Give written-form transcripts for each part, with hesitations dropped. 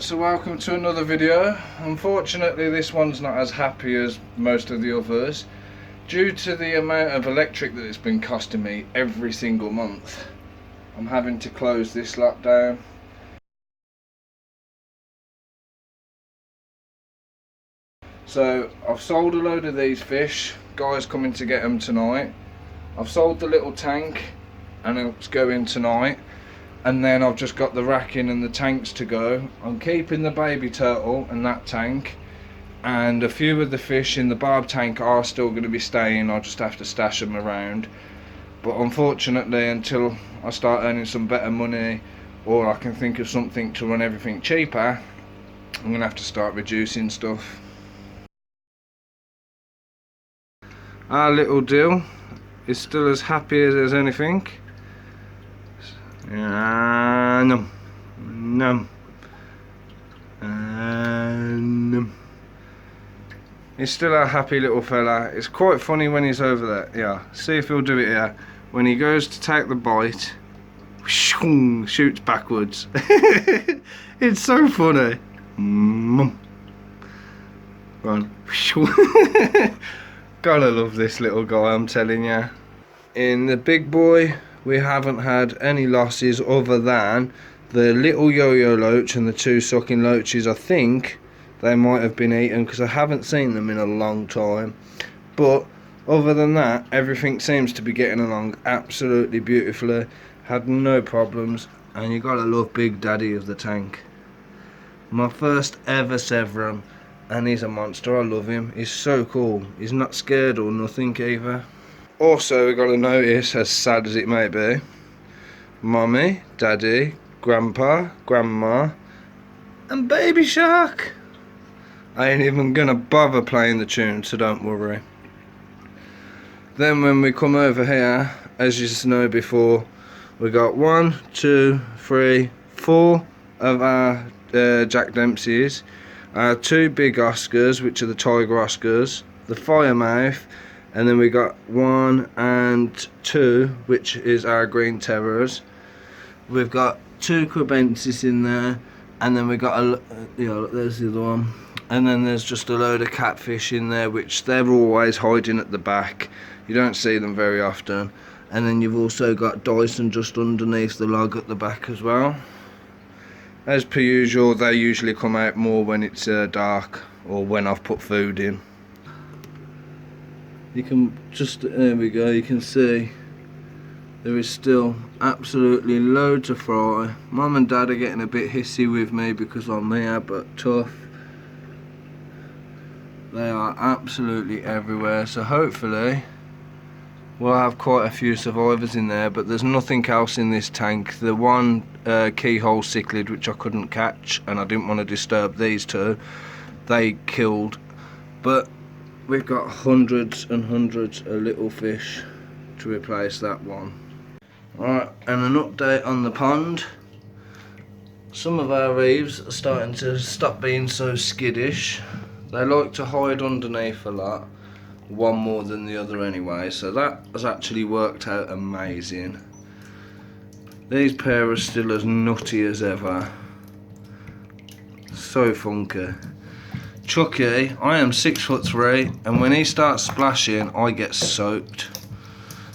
so welcome to another video. Unfortunately this one's not as happy as most of the others due to the amount of electric that it's been costing me every single month. I'm having to close this lot down. So I've sold a load of these fish, guys coming to get them tonight. I've sold the little tank and it's going tonight. And then I've just got the racking and the tanks to go. I'm keeping the baby turtle and that tank, and a few of the fish in the barb tank are still going to be staying. I'll just have to stash them around. But unfortunately, until I start earning some better money or I can think of something to run everything cheaper, I'm going to have to start reducing stuff. Our little deal is still as happy as anything. Num. He's still a happy little fella. It's quite funny when he's over there. Yeah, see if he'll do it here. When he goes to take the bite, shoots backwards. It's so funny. Run. Gotta love this little guy, I'm telling you. In the big boy, we haven't had any losses other than the little yo-yo loach and the two sucking loaches. I think they might have been eaten because I haven't seen them in a long time. But other than that, everything seems to be getting along absolutely beautifully. Had no problems, and you gotta love Big Daddy of the tank. My first ever Severin, and he's a monster. I love him. He's so cool. He's not scared or nothing either. Also, we've got to notice, as sad as it may be, Mummy, Daddy, Grandpa, Grandma, and Baby Shark. I ain't even gonna bother playing the tune, so don't worry. Then when we come over here, as you know before, we got 1, 2, 3, 4 of our Jack Dempseys, our 2 big Oscars, which are the Tiger Oscars, the Firemouth, and then we got 1 and 2, which is our Green Terrors. We've got 2 Crebensis in there, and then we got a, there's the other one. And then there's just a load of catfish in there, which they're always hiding at the back. You don't see them very often. And then you've also got Dyson just underneath the log at the back as well. As per usual, they usually come out more when it's dark or when I've put food in. You can just, there we go, you can see there is still absolutely loads of fry. Mum and Dad are getting a bit hissy with me because I'm here, but tough. They are absolutely everywhere, so hopefully we'll have quite a few survivors in there, but there's nothing else in this tank. The one keyhole cichlid which I couldn't catch, and I didn't want to disturb these two, they killed. But we've got hundreds and hundreds of little fish to replace that one. Right, and an update on the pond. Some of our reefs are starting to stop being so skittish. They like to hide underneath a lot, one more than the other anyway, so that has actually worked out amazing. These pair are still as nutty as ever. So funky. Chucky, I am 6'3", and when he starts splashing I get soaked.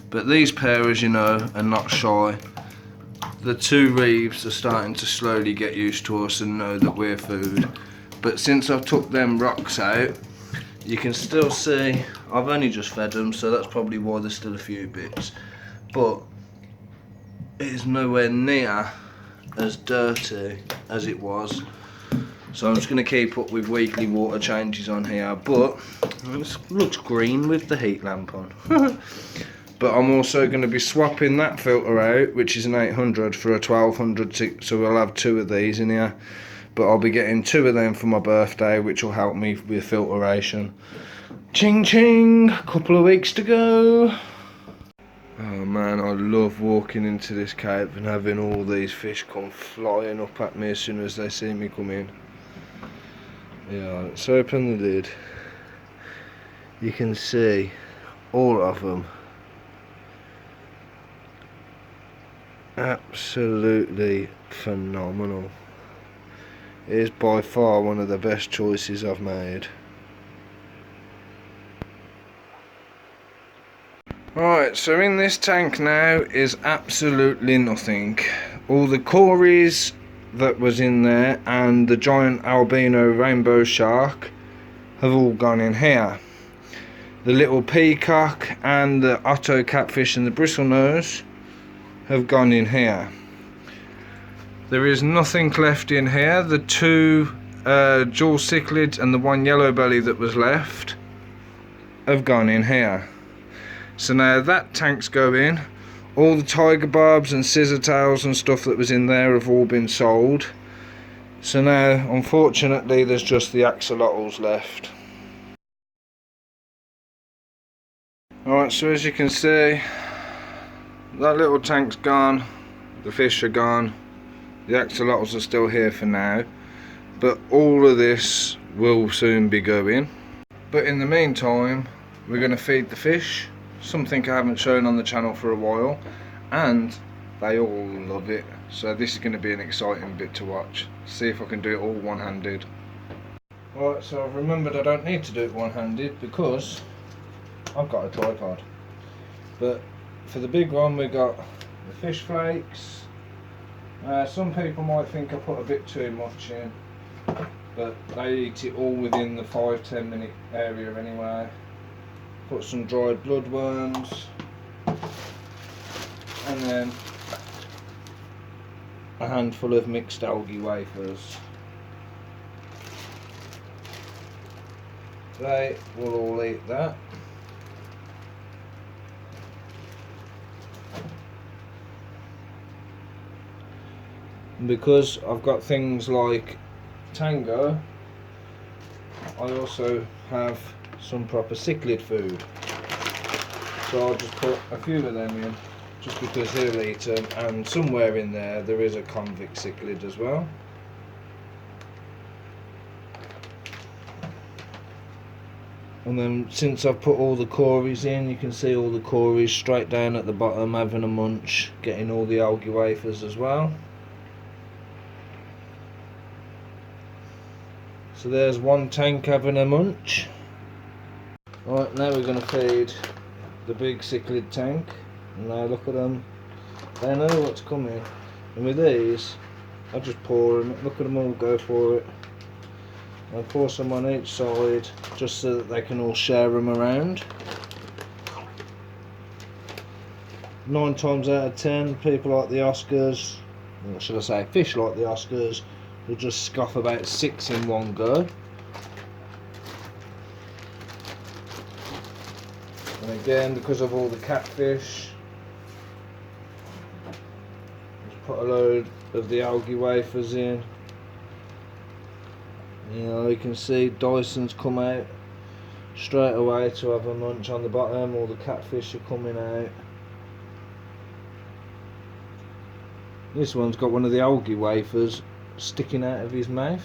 But these pair, as you know, are not shy. The 2 reeves are starting to slowly get used to us and know that we're food. But since I've took them rocks out, you can still see I've only just fed them, so that's probably why there's still a few bits. But it is nowhere near as dirty as it was. So I'm just going to keep up with weekly water changes on here, but it looks green with the heat lamp on. But I'm also going to be swapping that filter out, which is an 800 for a 1200, so we'll have 2 of these in here. But I'll be getting 2 of them for my birthday, which will help me with filtration. Ching ching, couple of weeks to go. Oh man, I love walking into this cave and having all these fish come flying up at me as soon as they see me come in. Yeah, let's open the lid. You can see all of them. Absolutely phenomenal. is by far one of the best choices I've made. Right, so in this tank now is absolutely nothing. All the cories that was in there and the giant albino rainbow shark have all gone in here. The little peacock and the Otto catfish and the bristlenose have gone in here. There is nothing left in here. The two jewel cichlids and the one yellow belly that was left have gone in here. So now that tank's going. All the tiger barbs and scissor tails and stuff that was in there have all been sold. So now, unfortunately, there's just the axolotls left. Alright, so as you can see, that little tank's gone, the fish are gone, the axolotls are still here for now, but all of this will soon be going. But in the meantime, we're going to feed the fish, something I haven't shown on the channel for a while, and they all love it, so this is going to be an exciting bit to watch. See if I can do it all one-handed. Right, so I've remembered I don't need to do it one-handed because I've got a tripod. But for the big one we got the fish flakes. Some people might think I put a bit too much in, but they eat it all within the 5-10 minute area anyway. Put some dried bloodworms, and then a handful of mixed algae wafers. They will all eat that. And because I've got things like tango, I also have some proper cichlid food. So I'll just put a few of them in, just because he'll eat them, and somewhere in there is a convict cichlid as well. And then since I've put all the cories in, you can see all the cories straight down at the bottom having a munch, getting all the algae wafers as well. So there's one tank having a munch. Right, now we're going to feed the big cichlid tank. And now look at them, they know what's coming. And with these, I just pour them, look at them all go for it. I pour some on each side just so that they can all share them around. 9 times out of 10, people like the Oscars, or should I say fish like the Oscars, will just scoff about 6 in one go. And again, because of all the catfish, just put a load of the algae wafers in. You know, you can see Dyson's come out straight away to have a munch on the bottom. All the catfish are coming out. This one's got one of the algae wafers sticking out of his mouth.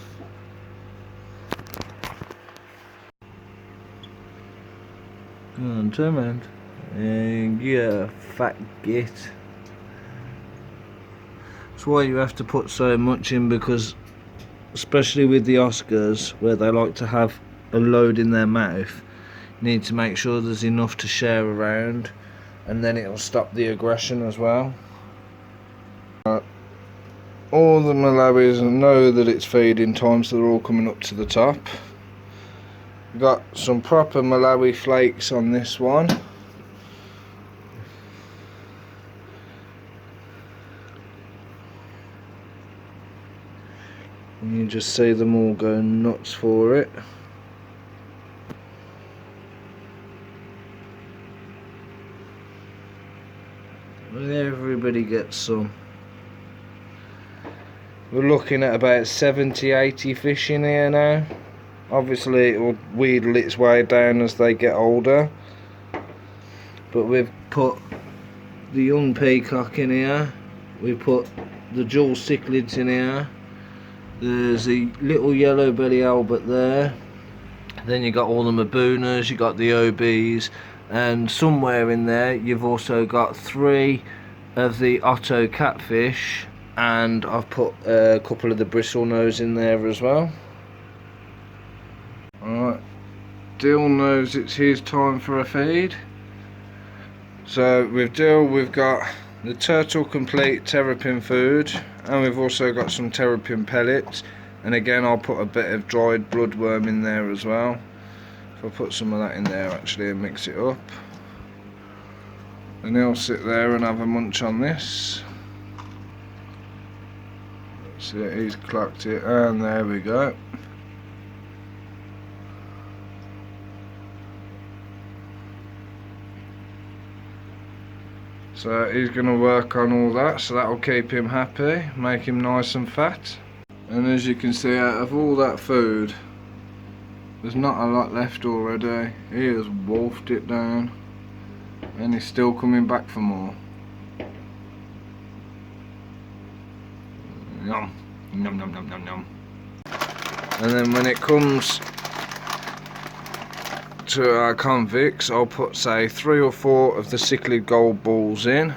Come on, turn around. And yeah, fat git. That's why you have to put so much in, because especially with the Oscars, where they like to have a load in their mouth, you need to make sure there's enough to share around, and then it'll stop the aggression as well. All the Malawis know that it's feeding time, so they're all coming up to the top. Got some proper Malawi flakes on this one. And you just see them all go nuts for it. Everybody gets some. We're looking at about 70-80 fish in here now. Obviously it will wheedle its way down as they get older. But we've put the young peacock in here. We've put the jewel cichlids in here. There's a little yellow belly albert there. Then you got all the maboonas, you got the OBs, and somewhere in there you've also got 3 of the Otto catfish and I've put a couple of the bristle nose in there as well. Alright, Dill knows it's his time for a feed. So with Dill we've got the Turtle Complete terrapin food, and we've also got some terrapin pellets, and again I'll put a bit of dried bloodworm in there as well. So I'll put some of that in there actually and mix it up, and he'll sit there and have a munch on this. See, he's clocked it, and there we go. So he's going to work on all that, so that'll keep him happy, make him nice and fat. And as you can see, out of all that food, there's not a lot left already. He has wolfed it down, and he's still coming back for more. Yum, yum, yum, yum, yum, yum. And then when it comes to our convicts, I'll put say 3 or 4 of the cichlid gold balls in,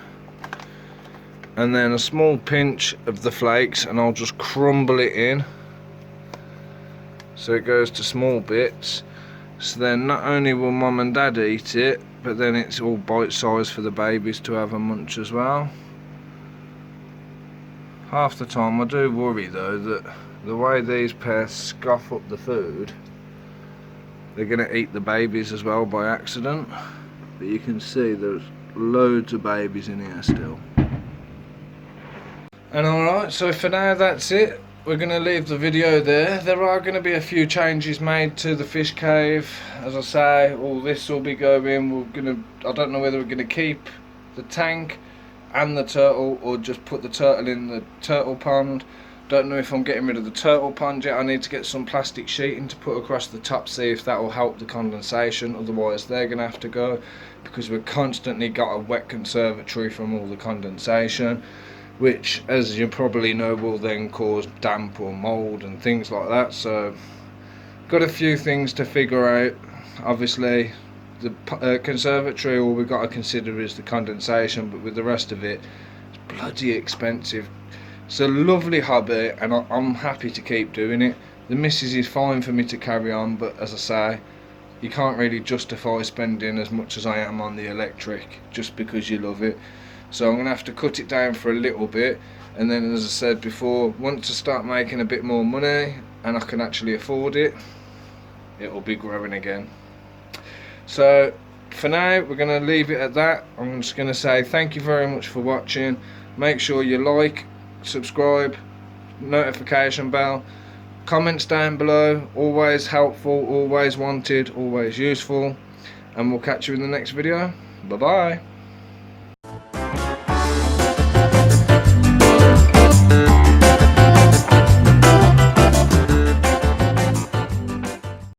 and then a small pinch of the flakes, and I'll just crumble it in so it goes to small bits. So then not only will mum and dad eat it, but then it's all bite size for the babies to have a munch as well. Half the time I do worry though that the way these pests scoff up the food, they're going to eat the babies as well by accident. But you can see there's loads of babies in here still. And alright, so for now that's it. We're going to leave the video there. There are going to be a few changes made to the fish cave. As I say, all this will be going. I don't know whether we're going to keep the tank and the turtle, or just put the turtle in the turtle pond. Don't know if I'm getting rid of the turtle pond yet. I need to get some plastic sheeting to put across the top, see if that will help the condensation. Otherwise they're going to have to go, because we've constantly got a wet conservatory from all the condensation, which as you probably know will then cause damp or mould and things like that. So got a few things to figure out. Obviously the conservatory, all we've got to consider is the condensation, but with the rest of it, it's bloody expensive. It's a lovely hobby, and I'm happy to keep doing it. The missus is fine for me to carry on, but as I say, you can't really justify spending as much as I am on the electric just because you love it. So I'm going to have to cut it down for a little bit, and then as I said before, once I start making a bit more money and I can actually afford it, it'll be growing again. So for now we're going to leave it at that. I'm just going to say thank you very much for watching. Make sure you like, subscribe, notification bell, comments down below, always helpful, always wanted, always useful, and we'll catch you in the next video. Bye bye.